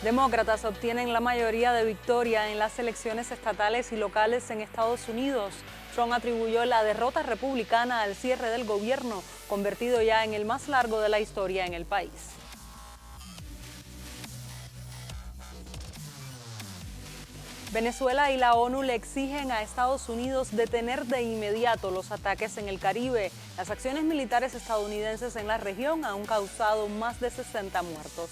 Demócratas obtienen la mayoría de victoria en las elecciones estatales y locales en Estados Unidos. Trump atribuyó la derrota republicana al cierre del gobierno, convertido ya en el más largo de la historia en el país. Venezuela y la ONU le exigen a Estados Unidos detener de inmediato los ataques en el Caribe. Las acciones militares estadounidenses en la región han causado más de 60 muertos.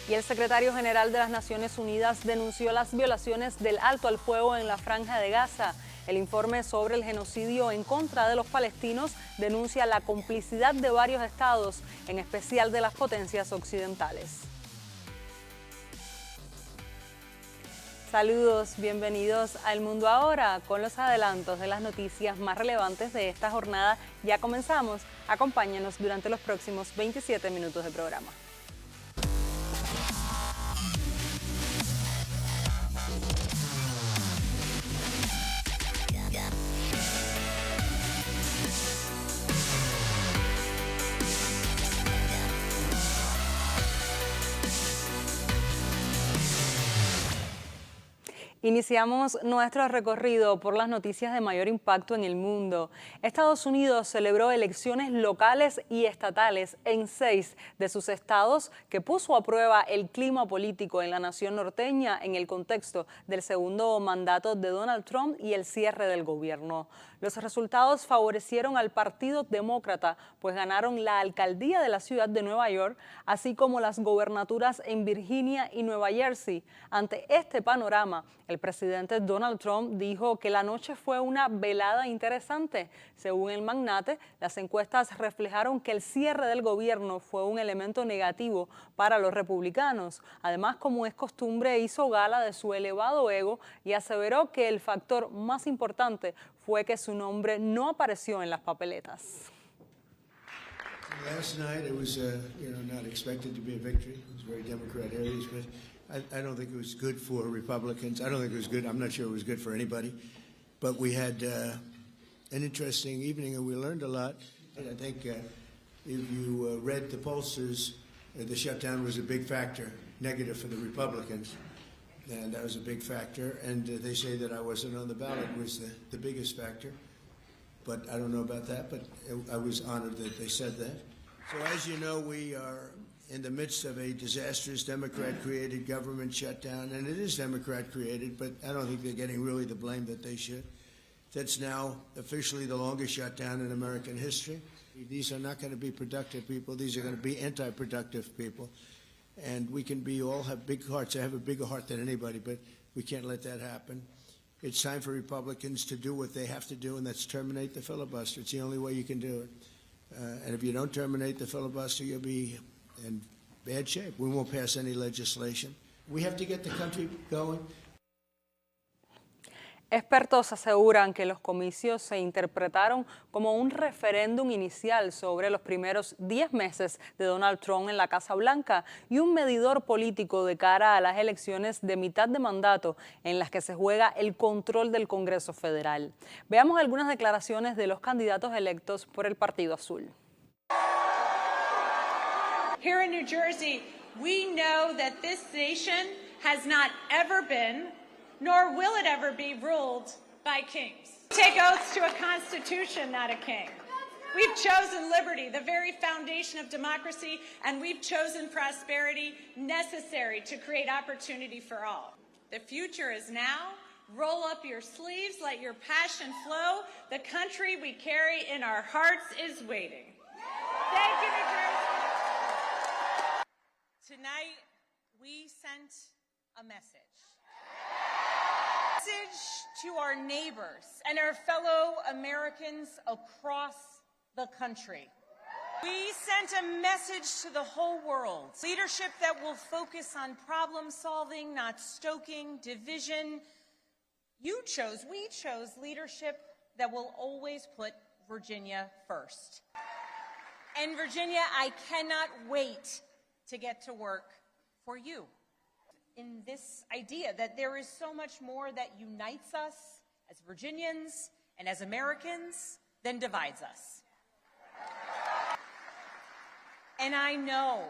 Y el secretario general de las Naciones Unidas denunció las violaciones del alto al fuego en la Franja de Gaza. El informe sobre el genocidio en contra de los palestinos denuncia la complicidad de varios estados, en especial de las potencias occidentales. Saludos, bienvenidos a El Mundo Ahora con los adelantos de las noticias más relevantes de esta jornada. Ya comenzamos. Acompáñanos durante los próximos 27 minutos de programa. Iniciamos nuestro recorrido por las noticias de mayor impacto en el mundo. Estados Unidos celebró elecciones locales y estatales en 6 de sus estados, que puso a prueba el clima político en la nación norteña en el contexto del segundo mandato de Donald Trump y el cierre del gobierno. Los resultados favorecieron al Partido Demócrata, pues ganaron la alcaldía de la ciudad de Nueva York, así como las gobernaturas en Virginia y Nueva Jersey. Ante este panorama, el presidente Donald Trump dijo que la noche fue una velada interesante. Según el magnate, las encuestas reflejaron que el cierre del gobierno fue un elemento negativo para los republicanos. Además, como es costumbre, hizo gala de su elevado ego y aseveró que el factor más importante fue que su nombre no apareció en las papeletas. Last night it was, not expected to be a victory. It was very Democrat areas, but I don't think it was good for Republicans. I don't think it was good. I'm not sure it was good for anybody. But we had an interesting evening, and we learned a lot. And I think if you read the pollsters, the shutdown was a big factor, negative for the Republicans. And that was a big factor. And they say that I wasn't on the ballot was the biggest factor. But I don't know about that, but I was honored that they said that. So as you know, we are in the midst of a disastrous Democrat-created government shutdown, and it is Democrat-created, but I don't think they're getting really the blame that they should. That's now officially the longest shutdown in American history. These are not going to be productive people. These are going to be anti-productive people. And we can all have big hearts. I have a bigger heart than anybody, but we can't let that happen. It's time for Republicans to do what they have to do, and that's terminate the filibuster. It's the only way you can do it. And if you don't terminate the filibuster, you'll be in bad shape. We won't pass any legislation. We have to get the country going. Expertos aseguran que los comicios se interpretaron como un referéndum inicial sobre los primeros 10 meses de Donald Trump en la Casa Blanca y un medidor político de cara a las elecciones de mitad de mandato en las que se juega el control del Congreso Federal. Veamos algunas declaraciones de los candidatos electos por el Partido Azul. Here in New Jersey, we know that this nation has not ever been nor will it ever be ruled by kings. Take oaths to a constitution, not a king. We've chosen liberty, the very foundation of democracy, and we've chosen prosperity necessary to create opportunity for all. The future is now. Roll up your sleeves, let your passion flow. The country we carry in our hearts is waiting. Thank you, New Jersey. Tonight, we sent a message to our neighbors and our fellow Americans across the country. We sent a message to the whole world. Leadership that will focus on problem solving, not stoking division. We chose leadership that will always put Virginia first. And Virginia, I cannot wait to get to work for you. In this idea that there is so much more that unites us as Virginians and as Americans than divides us. And I know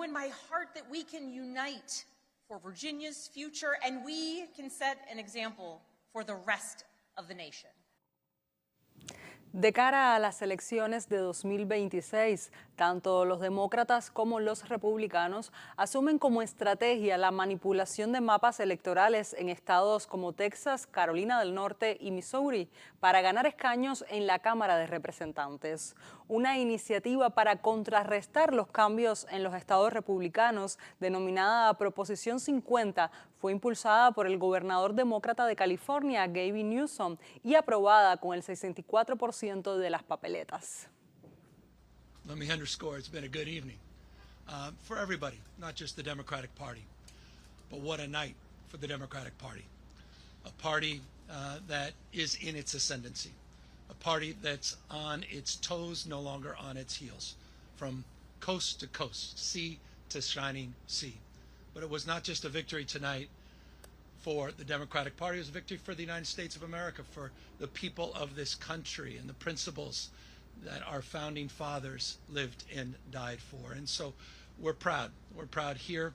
in my heart that we can unite for Virginia's future, and we can set an example for the rest of the nation. De cara a las elecciones de 2026, tanto los demócratas como los republicanos asumen como estrategia la manipulación de mapas electorales en estados como Texas, Carolina del Norte y Missouri para ganar escaños en la Cámara de Representantes. Una iniciativa para contrarrestar los cambios en los estados republicanos, denominada Proposición 50, fue impulsada por el gobernador demócrata de California, Gavin Newsom, y aprobada con el 64% de las papeletas. Let me underscore, it's been a good evening for everybody, not just the Democratic Party, but what a night for the Democratic Party. A party that is in its ascendancy, a party that's on its toes, no longer on its heels, from coast to coast, sea to shining sea. But it was not just a victory tonight for the Democratic Party, it was a victory for the United States of America, for the people of this country and the principles that our founding fathers lived and died for. And so we're proud. We're proud here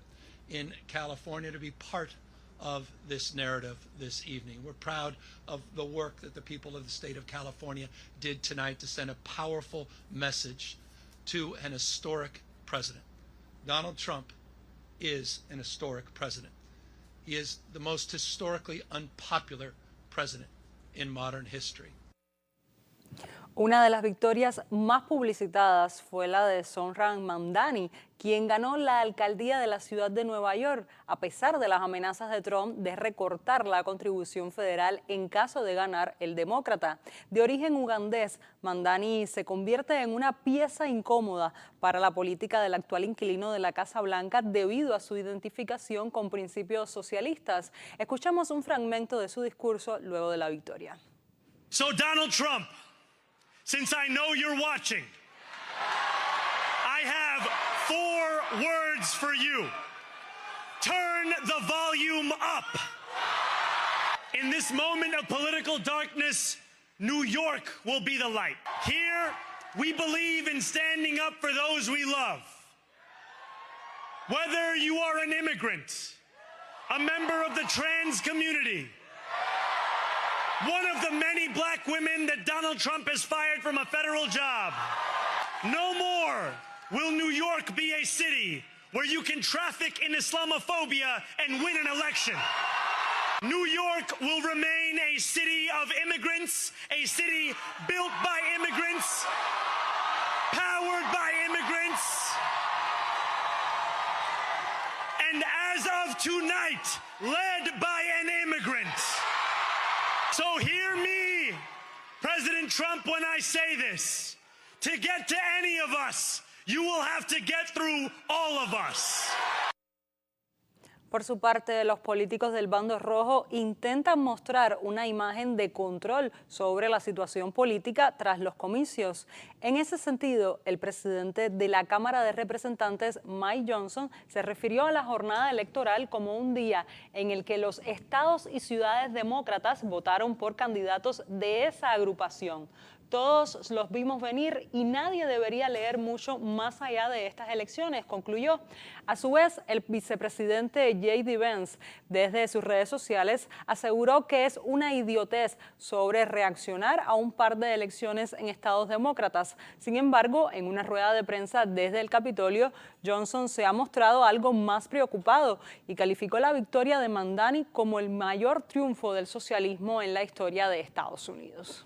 in California to be part of this narrative this evening. We're proud of the work that the people of the state of California did tonight to send a powerful message to an historic president. Donald Trump is an historic president. He is the most historically unpopular president in modern history. Una de las victorias más publicitadas fue la de Zohran Mamdani, quien ganó la alcaldía de la ciudad de Nueva York, a pesar de las amenazas de Trump de recortar la contribución federal en caso de ganar el demócrata. De origen ugandés, Mamdani se convierte en una pieza incómoda para la política del actual inquilino de la Casa Blanca debido a su identificación con principios socialistas. Escuchamos un fragmento de su discurso luego de la victoria. So Donald Trump, since I know you're watching, I have 4 words for you. Turn the volume up. In this moment of political darkness, New York will be the light. Here, we believe in standing up for those we love. Whether you are an immigrant, a member of the trans community, one of the many black women that Donald Trump has fired from a federal job. No more will New York be a city where you can traffic in Islamophobia and win an election. New York will remain a city of immigrants, a city built by immigrants, powered by immigrants, and as of tonight, led by an immigrant. So hear me, President Trump, when I say this. To get to any of us, you will have to get through all of us. Por su parte, los políticos del bando rojo intentan mostrar una imagen de control sobre la situación política tras los comicios. En ese sentido, el presidente de la Cámara de Representantes, Mike Johnson, se refirió a la jornada electoral como un día en el que los estados y ciudades demócratas votaron por candidatos de esa agrupación. Todos los vimos venir y nadie debería leer mucho más allá de estas elecciones, concluyó. A su vez, el vicepresidente J.D. Vance, desde sus redes sociales, aseguró que es una idiotez sobre reaccionar a un par de elecciones en estados demócratas. Sin embargo, en una rueda de prensa desde el Capitolio, Johnson se ha mostrado algo más preocupado y calificó la victoria de Mamdani como el mayor triunfo del socialismo en la historia de Estados Unidos.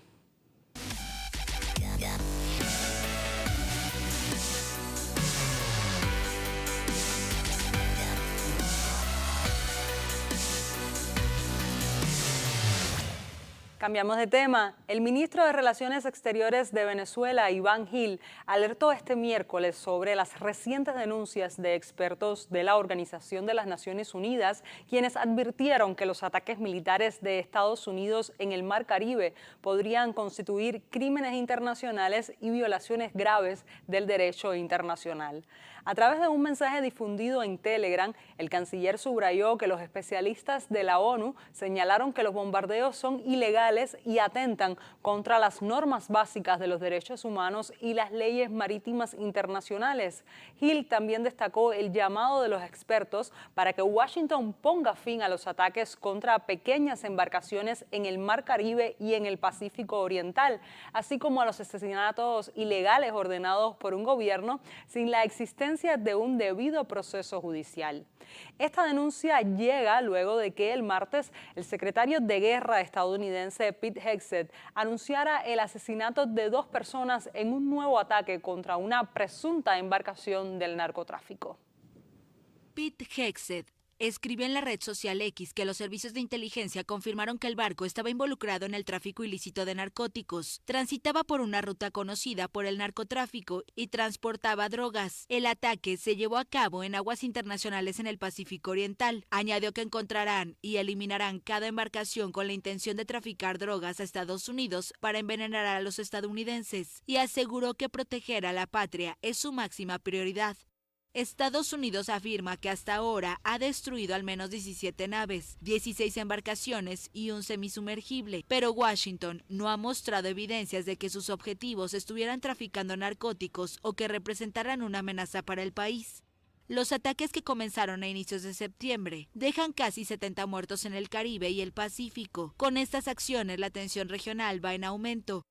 Cambiamos de tema. El ministro de Relaciones Exteriores de Venezuela, Iván Gil, alertó este miércoles sobre las recientes denuncias de expertos de la Organización de las Naciones Unidas, quienes advirtieron que los ataques militares de Estados Unidos en el Mar Caribe podrían constituir crímenes internacionales y violaciones graves del derecho internacional. A través de un mensaje difundido en Telegram, el canciller subrayó que los especialistas de la ONU señalaron que los bombardeos son ilegales y atentan contra las normas básicas de los derechos humanos y las leyes marítimas internacionales. Hill también destacó el llamado de los expertos para que Washington ponga fin a los ataques contra pequeñas embarcaciones en el Mar Caribe y en el Pacífico Oriental, así como a los asesinatos ilegales ordenados por un gobierno sin la existencia de un debido proceso judicial. Esta denuncia llega luego de que el martes el secretario de Guerra estadounidense Pete Hegseth anunciara el asesinato de 2 personas en un nuevo ataque contra una presunta embarcación del narcotráfico. Pete Hegseth escribió en la red social X que los servicios de inteligencia confirmaron que el barco estaba involucrado en el tráfico ilícito de narcóticos, transitaba por una ruta conocida por el narcotráfico y transportaba drogas. El ataque se llevó a cabo en aguas internacionales en el Pacífico Oriental. Añadió que encontrarán y eliminarán cada embarcación con la intención de traficar drogas a Estados Unidos para envenenar a los estadounidenses y aseguró que proteger a la patria es su máxima prioridad. Estados Unidos afirma que hasta ahora ha destruido al menos 17 naves, 16 embarcaciones y un semisumergible, pero Washington no ha mostrado evidencias de que sus objetivos estuvieran traficando narcóticos o que representaran una amenaza para el país. Los ataques que comenzaron a inicios de septiembre dejan casi 70 muertos en el Caribe y el Pacífico. Con estas acciones, la tensión regional va en aumento.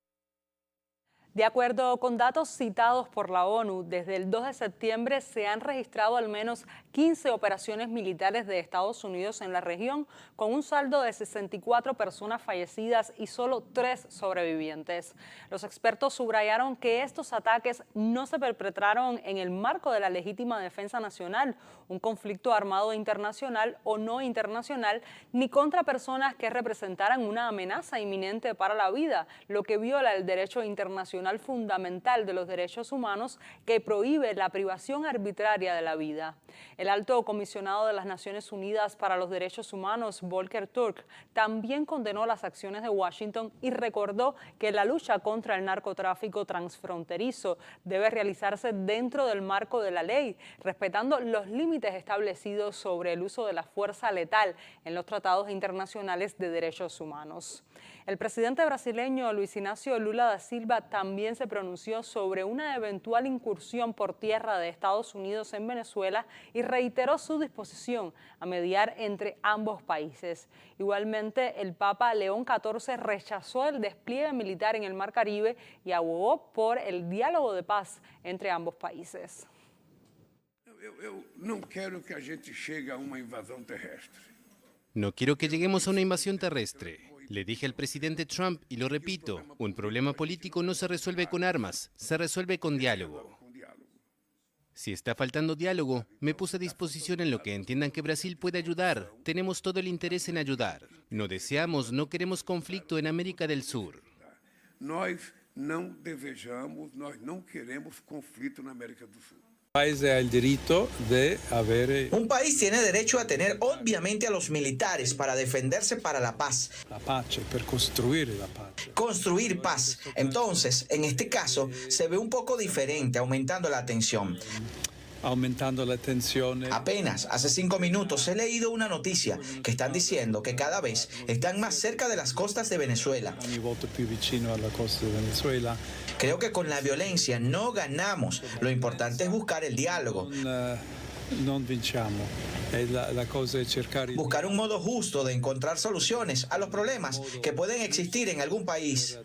De acuerdo con datos citados por la ONU, desde el 2 de septiembre se han registrado al menos 15 operaciones militares de Estados Unidos en la región, con un saldo de 64 personas fallecidas y solo 3 sobrevivientes. Los expertos subrayaron que estos ataques no se perpetraron en el marco de la legítima defensa nacional, un conflicto armado internacional o no internacional, ni contra personas que representaran una amenaza inminente para la vida, lo que viola el derecho internacional fundamental de los derechos humanos que prohíbe la privación arbitraria de la vida. El alto comisionado de las Naciones Unidas para los Derechos Humanos, Volker Turk, también condenó las acciones de Washington y recordó que la lucha contra el narcotráfico transfronterizo debe realizarse dentro del marco de la ley, respetando los límites establecidos sobre el uso de la fuerza letal en los tratados internacionales de derechos humanos. El presidente brasileño Luis Inácio Lula da Silva también se pronunció sobre una eventual incursión por tierra de Estados Unidos en Venezuela y reiteró su disposición a mediar entre ambos países. Igualmente, el Papa León XIV rechazó el despliegue militar en el Mar Caribe y abogó por el diálogo de paz entre ambos países. Eu não quero que a gente chegue a uma invasão terrestre. No quiero que lleguemos a una invasión terrestre. Le dije al presidente Trump, y lo repito, un problema político no se resuelve con armas, se resuelve con diálogo. Si está faltando diálogo, me puse a disposición en lo que entiendan que Brasil puede ayudar. Tenemos todo el interés en ayudar. No deseamos, no queremos conflicto en América del Sur. Nós não desejamos, nós não queremos conflito na América do Sul. Un país tiene derecho a tener obviamente a los militares para defenderse para la paz. Construir paz. Entonces, en este caso, se ve un poco diferente, aumentando la tensión. Apenas hace 5 minutos he leído una noticia que están diciendo que cada vez están más cerca de las costas de Venezuela. Creo que con la violencia no ganamos. Lo importante es buscar el diálogo. Buscar un modo justo de encontrar soluciones a los problemas que pueden existir en algún país.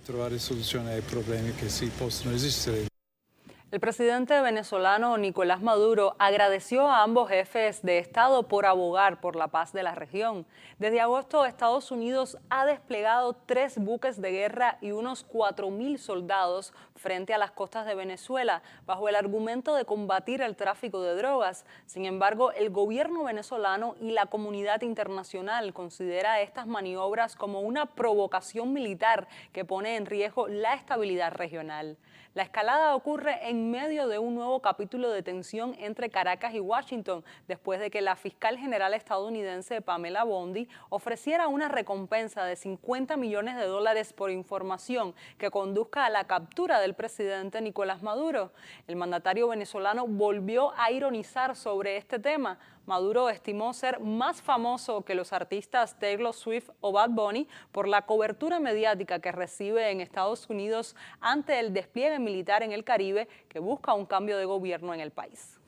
El presidente venezolano Nicolás Maduro agradeció a ambos jefes de Estado por abogar por la paz de la región. Desde agosto, Estados Unidos ha desplegado 3 buques de guerra y unos 4.000 soldados frente a las costas de Venezuela, bajo el argumento de combatir el tráfico de drogas. Sin embargo, el gobierno venezolano y la comunidad internacional considera estas maniobras como una provocación militar que pone en riesgo la estabilidad regional. La escalada ocurre en en medio de un nuevo capítulo de tensión entre Caracas y Washington, después de que la fiscal general estadounidense Pamela Bondi ofreciera una recompensa de $50 millones por información que conduzca a la captura del presidente Nicolás Maduro. El mandatario venezolano volvió a ironizar sobre este tema. Maduro estimó ser más famoso que los artistas Taylor Swift o Bad Bunny por la cobertura mediática que recibe en Estados Unidos ante el despliegue militar en el Caribe que busca un cambio de gobierno en el país.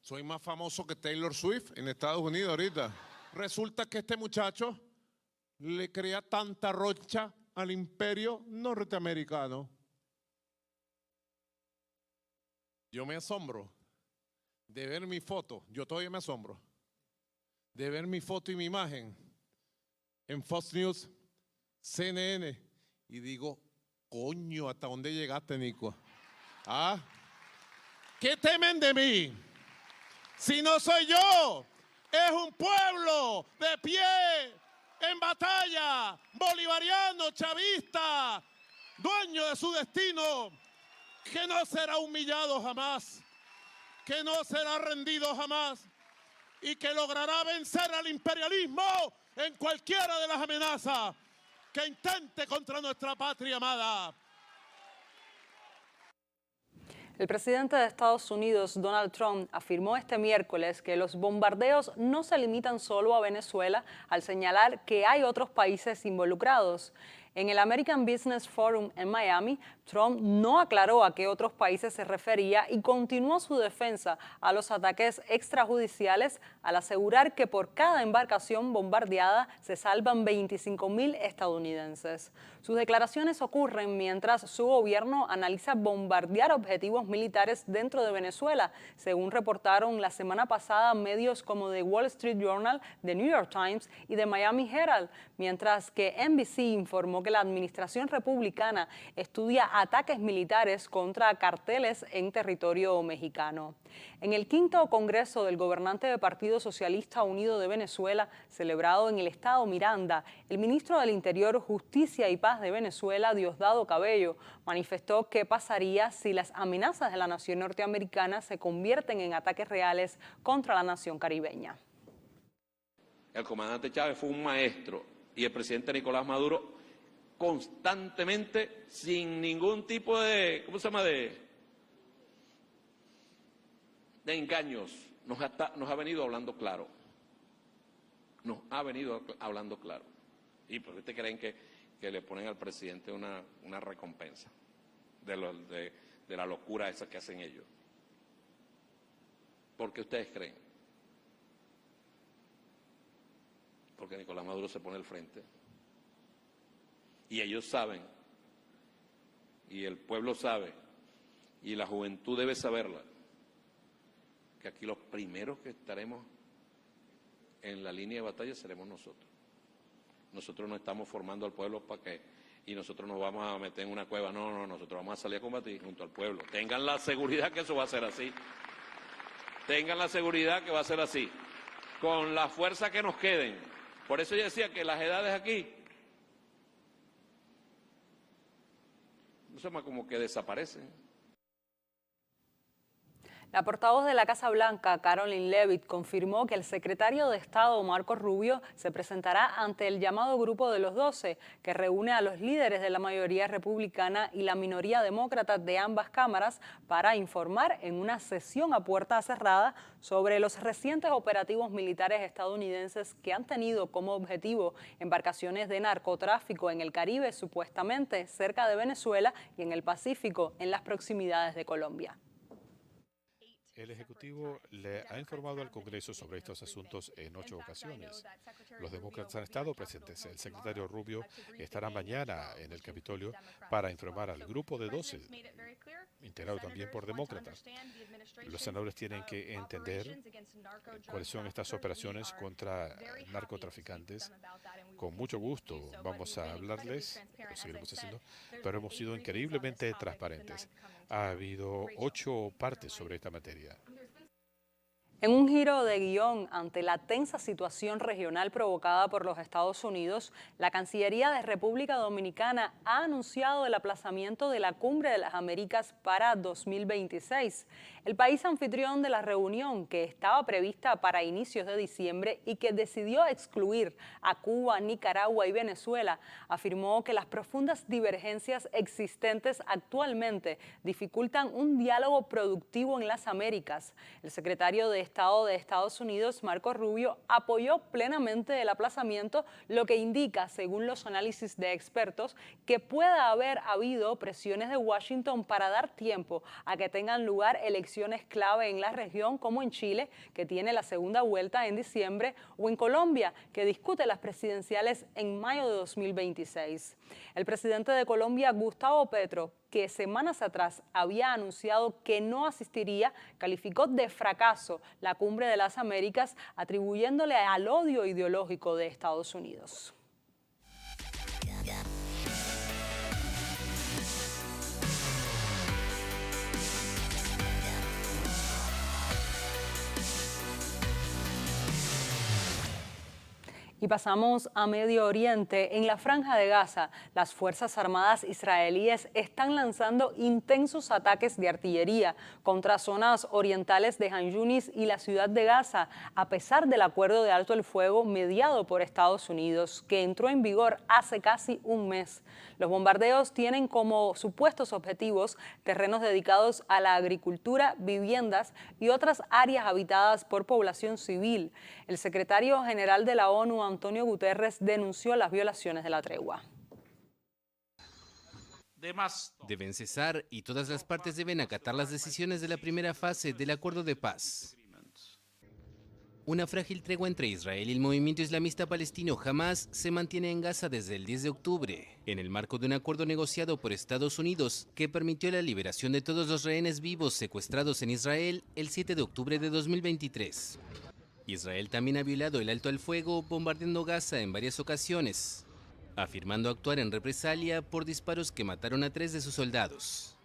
Soy más famoso que Taylor Swift en Estados Unidos ahorita. Resulta que este muchacho le crea tanta rocha al imperio norteamericano. Yo me asombro de ver mi foto, yo todavía me asombro, de ver mi foto y mi imagen en Fox News, CNN, y digo, coño, ¿hasta dónde llegaste, Nico? ¿Ah? ¿Qué temen de mí? Si no soy yo, es un pueblo de pie, en batalla, bolivariano, chavista, dueño de su destino, que no será humillado jamás, que no será rendido jamás y que logrará vencer al imperialismo en cualquiera de las amenazas que intente contra nuestra patria amada. El presidente de Estados Unidos, Donald Trump, afirmó este miércoles que los bombardeos no se limitan solo a Venezuela, al señalar que hay otros países involucrados. En el American Business Forum en Miami, Trump no aclaró a qué otros países se refería y continuó su defensa a los ataques extrajudiciales al asegurar que por cada embarcación bombardeada se salvan 25.000 estadounidenses. Sus declaraciones ocurren mientras su gobierno analiza bombardear objetivos militares dentro de Venezuela, según reportaron la semana pasada medios como The Wall Street Journal, The New York Times y The Miami Herald, mientras que NBC informó que la administración republicana estudia ataques militares contra carteles en territorio mexicano. En el 5º Congreso del gobernante del Partido Socialista Unido de Venezuela, celebrado en el estado Miranda, el ministro del Interior, Justicia y Paz de Venezuela, Diosdado Cabello, manifestó qué pasaría si las amenazas de la nación norteamericana se convierten en ataques reales contra la nación caribeña. El comandante Chávez fue un maestro y el presidente Nicolás Maduro constantemente, sin ningún tipo de, ¿cómo se llama?, de engaños, nos ha venido hablando claro. Nos ha venido hablando claro. ¿Y por qué ustedes creen que le ponen al presidente una recompensa de la locura esa que hacen ellos? ¿Por qué ustedes creen? Porque Nicolás Maduro se pone al frente. Y ellos saben, y el pueblo sabe, y la juventud debe saberla, que aquí los primeros que estaremos en la línea de batalla seremos nosotros. Nosotros no estamos formando al pueblo para que, y nosotros nos vamos a meter en una cueva, no, nosotros vamos a salir a combatir junto al pueblo. Tengan la seguridad que eso va a ser así. Tengan la seguridad que va a ser así, con la fuerza que nos queden. Por eso yo decía que las edades aquí, no se llama como que desaparecen. La portavoz de la Casa Blanca, Caroline Leavitt, confirmó que el secretario de Estado, Marco Rubio, se presentará ante el llamado Grupo de los 12, que reúne a los líderes de la mayoría republicana y la minoría demócrata de ambas cámaras para informar en una sesión a puerta cerrada sobre los recientes operativos militares estadounidenses que han tenido como objetivo embarcaciones de narcotráfico en el Caribe, supuestamente cerca de Venezuela, y en el Pacífico, en las proximidades de Colombia. El Ejecutivo le ha informado al Congreso sobre estos asuntos en 8 ocasiones. Los demócratas han estado presentes. El secretario Rubio estará mañana en el Capitolio para informar al Grupo de 12, integrado también por demócratas. Los senadores tienen que entender cuáles son estas operaciones contra narcotraficantes. Con mucho gusto vamos a hablarles, lo seguiremos haciendo, pero hemos sido increíblemente transparentes. Ha habido 8 partes sobre esta materia. En un giro de guión ante la tensa situación regional provocada por los Estados Unidos, la Cancillería de República Dominicana ha anunciado el aplazamiento de la Cumbre de las Américas para 2026. El país anfitrión de la reunión, que estaba prevista para inicios de diciembre y que decidió excluir a Cuba, Nicaragua y Venezuela, afirmó que las profundas divergencias existentes actualmente dificultan un diálogo productivo en las Américas. El secretario de Estado de Estados Unidos, Marco Rubio, apoyó plenamente el aplazamiento, lo que indica, según los análisis de expertos, que pueda haber habido presiones de Washington para dar tiempo a que tengan lugar elecciones clave en la región, como en Chile, que tiene la segunda vuelta en diciembre, o en Colombia, que discute las presidenciales en mayo de 2026. El presidente de Colombia, Gustavo Petro, que semanas atrás había anunciado que no asistiría, calificó de fracaso la Cumbre de las Américas, atribuyéndole al odio ideológico de Estados Unidos. Y pasamos a Medio Oriente. En la Franja de Gaza, las Fuerzas Armadas israelíes están lanzando intensos ataques de artillería contra zonas orientales de Han Yunis y la ciudad de Gaza, a pesar del acuerdo de alto el fuego mediado por Estados Unidos, que entró en vigor hace casi un mes. Los bombardeos tienen como supuestos objetivos terrenos dedicados a la agricultura, viviendas y otras áreas habitadas por población civil. El secretario general de la ONU, Antonio Guterres, denunció las violaciones de la tregua. Deben cesar y todas las partes deben acatar las decisiones de la primera fase del acuerdo de paz. Una frágil tregua entre Israel y el movimiento islamista palestino Hamas se mantiene en Gaza desde el 10 de octubre, en el marco de un acuerdo negociado por Estados Unidos que permitió la liberación de todos los rehenes vivos secuestrados en Israel el 7 de octubre de 2023. Israel también ha violado el alto al fuego, bombardeando Gaza en varias ocasiones, afirmando actuar en represalia por disparos que mataron a 3 de sus soldados.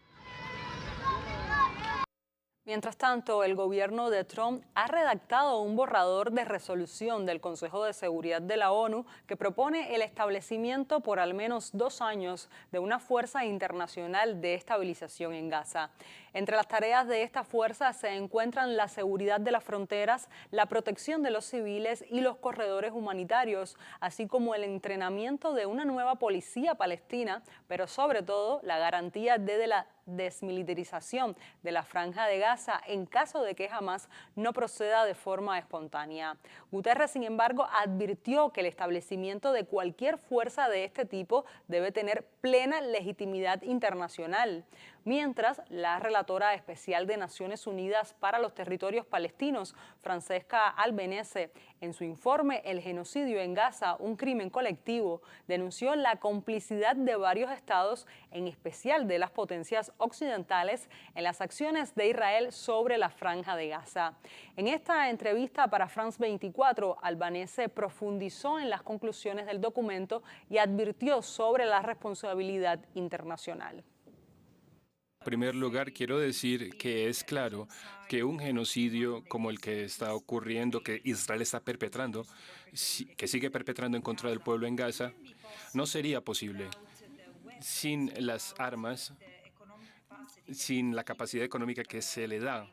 Mientras tanto, el gobierno de Trump ha redactado un borrador de resolución del Consejo de Seguridad de la ONU que propone el establecimiento por al menos 2 años de una fuerza internacional de estabilización en Gaza. Entre las tareas de esta fuerza se encuentran la seguridad de las fronteras, la protección de los civiles y los corredores humanitarios, así como el entrenamiento de una nueva policía palestina, pero sobre todo la garantía de la desmilitarización de la Franja de Gaza en caso de que Hamas no proceda de forma espontánea. Guterres, sin embargo, advirtió que el establecimiento de cualquier fuerza de este tipo debe tener plena legitimidad internacional, mientras la relatora especial de Naciones Unidas para los Territorios Palestinos, Francesca Albanese, en su informe El genocidio en Gaza, un crimen colectivo, denunció la complicidad de varios estados, en especial de las potencias occidentales, en las acciones de Israel sobre la Franja de Gaza. En esta entrevista para France 24, Albanese profundizó en las conclusiones del documento y advirtió sobre la responsabilidad internacional. En primer lugar, quiero decir que es claro que un genocidio como el que está ocurriendo, que Israel está perpetrando, que sigue perpetrando en contra del pueblo en Gaza, no sería posible sin las armas, sin la capacidad económica que se le da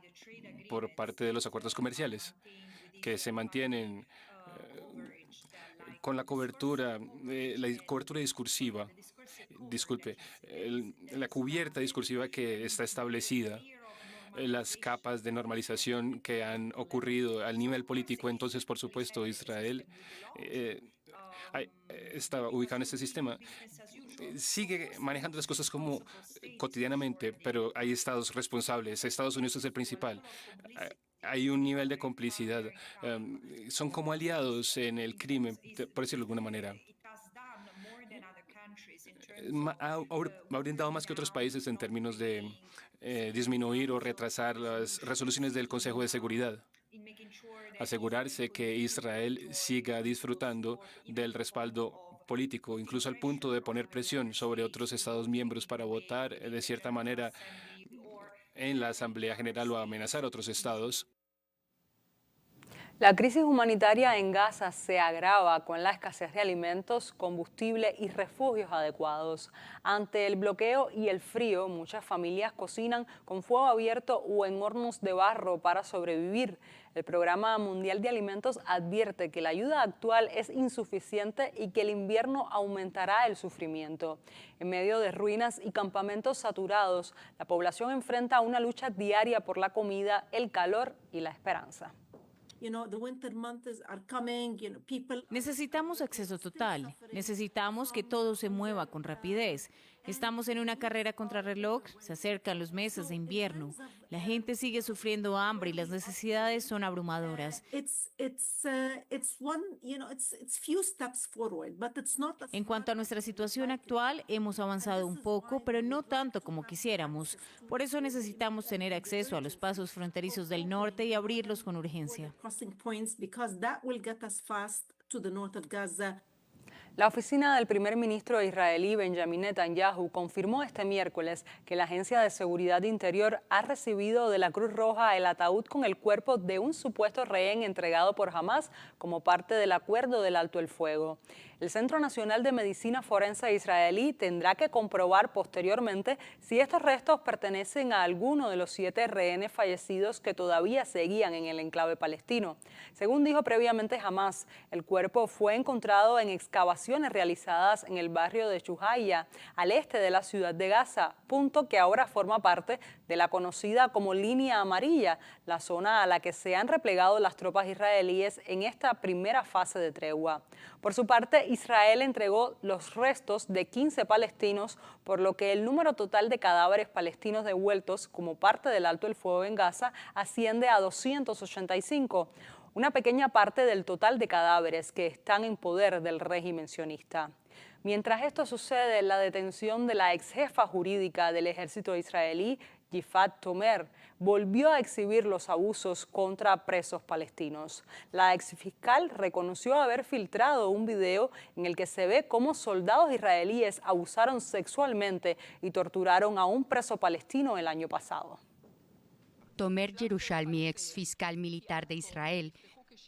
por parte de los acuerdos comerciales, que se mantienen con la cobertura discursiva. Disculpe, la cubierta discursiva que está establecida, las capas de normalización que han ocurrido al nivel político. Entonces, por supuesto, Israel está ubicado en este sistema. Sigue manejando las cosas como cotidianamente, pero hay estados responsables. Estados Unidos es el principal. Hay un nivel de complicidad. Son como aliados en el crimen, por decirlo de alguna manera. Ha brindado más que otros países en términos de disminuir o retrasar las resoluciones del Consejo de Seguridad. Asegurarse que Israel siga disfrutando del respaldo político, incluso al punto de poner presión sobre otros Estados miembros para votar de cierta manera en la Asamblea General o amenazar a otros estados. La crisis humanitaria en Gaza se agrava con la escasez de alimentos, combustible y refugios adecuados. Ante el bloqueo y el frío, muchas familias cocinan con fuego abierto o en hornos de barro para sobrevivir. El Programa Mundial de Alimentos advierte que la ayuda actual es insuficiente y que el invierno aumentará el sufrimiento. En medio de ruinas y campamentos saturados, la población enfrenta una lucha diaria por la comida, el calor y la esperanza. Necesitamos acceso total. Necesitamos que todo se mueva con rapidez. Estamos en una carrera contrarreloj, se acercan los meses de invierno. La gente sigue sufriendo hambre y las necesidades son abrumadoras. En cuanto a nuestra situación actual, hemos avanzado un poco, pero no tanto como quisiéramos. Por eso necesitamos tener acceso a los pasos fronterizos del norte y abrirlos con urgencia. La oficina del primer ministro israelí Benjamin Netanyahu confirmó este miércoles que la Agencia de Seguridad Interior ha recibido de la Cruz Roja el ataúd con el cuerpo de un supuesto rehén entregado por Hamás como parte del acuerdo del alto el fuego. El Centro Nacional de Medicina Forense israelí tendrá que comprobar posteriormente si estos restos pertenecen a alguno de los 7 rehenes fallecidos que todavía seguían en el enclave palestino. Según dijo previamente Hamás, el cuerpo fue encontrado en excavaciones realizadas en el barrio de Shuhaya, al este de la ciudad de Gaza, punto que ahora forma parte de la conocida como Línea Amarilla, la zona a la que se han replegado las tropas israelíes en esta primera fase de tregua. Por su parte, Israel entregó los restos de 15 palestinos, por lo que el número total de cadáveres palestinos devueltos como parte del alto el fuego en Gaza asciende a 285. Una pequeña parte del total de cadáveres que están en poder del régimen sionista. Mientras esto sucede, la detención de la ex jefa jurídica del ejército israelí, Yifat Tomer, volvió a exhibir los abusos contra presos palestinos. La exfiscal reconoció haber filtrado un video en el que se ve cómo soldados israelíes abusaron sexualmente y torturaron a un preso palestino el año pasado. Tomer Yerushalmi, ex fiscal militar de Israel,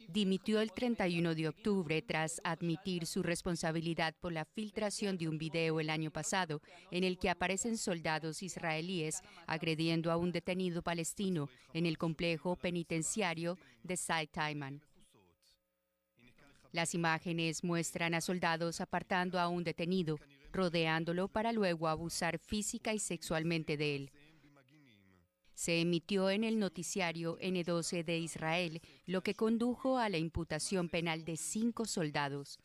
dimitió el 31 de octubre tras admitir su responsabilidad por la filtración de un video el año pasado en el que aparecen soldados israelíes agrediendo a un detenido palestino en el complejo penitenciario de Side Taiman. Las imágenes muestran a soldados apartando a un detenido, rodeándolo para luego abusar física y sexualmente de él. Se emitió en el noticiario N12 de Israel, lo que condujo a la imputación penal de 5 soldados.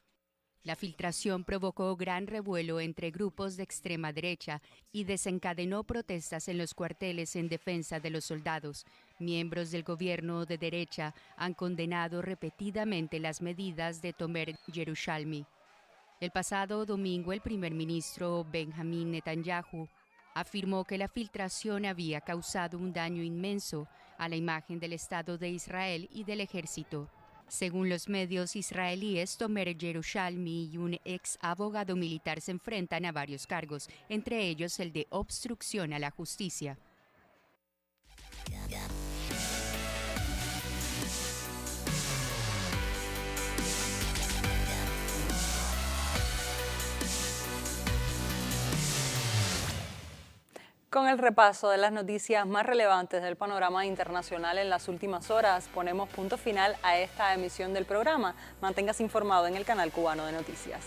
La filtración provocó gran revuelo entre grupos de extrema derecha y desencadenó protestas en los cuarteles en defensa de los soldados. Miembros del gobierno de derecha han condenado repetidamente las medidas de Tomer Yerushalmi. El pasado domingo, el primer ministro Benjamin Netanyahu afirmó que la filtración había causado un daño inmenso a la imagen del Estado de Israel y del ejército. Según los medios israelíes, Tomer Yerushalmi y un ex abogado militar se enfrentan a varios cargos, entre ellos el de obstrucción a la justicia. Con el repaso de las noticias más relevantes del panorama internacional en las últimas horas, ponemos punto final a esta emisión del programa. Manténgase informado en el canal cubano de noticias.